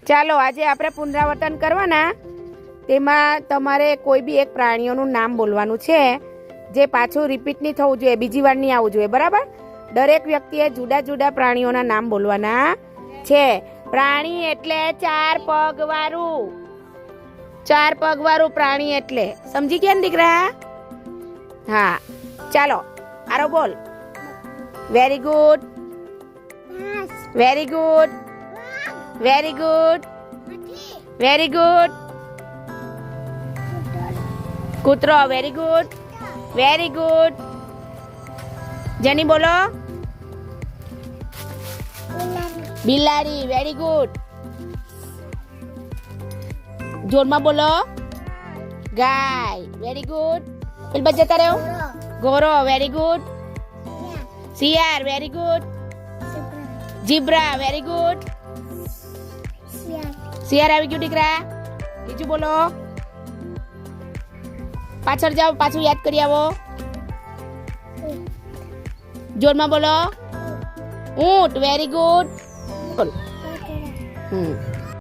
ચાલો આજે આપણે પુનરાવર્તન કરવાના. તેમાં તમારે કોઈ બી એક પ્રાણીઓનું નામ બોલવાનું છે, જે પાછું રિપીટ નહીં થવું જોઈએ, બીજી વાર નહીં આવવું જોઈએ, બરાબર? દરેક વ્યક્તિએ જુદા જુદા પ્રાણીઓના નામ બોલવાના છે. પ્રાણી એટલે 4 પગવાળું. 4 પગવાળું પ્રાણી એટલે સમજી ગયા ને દીકરા? હા, ચાલો આરો બોલ. Very good, very good, very good, very good. કૂતરો, વેરી ગુડ, વેરી ગુડ. જેની બોલો. બિલાડી, વેરી ગુડ. જોરમાં બોલો. ગાય, વેરી ગુડ. પેલ બચ જતા રહ્યો. ઘોડો, વેરી ગુડ. શિયાળ, very good. Zebra, very good. શિયાળ આવી ગયું દીકરા. બીજું બોલો. પાછળ જાઓ, પાછું યાદ કરી આવો. જોરમાં બોલો. ઊંટ, વેરી ગુડ. બોલ.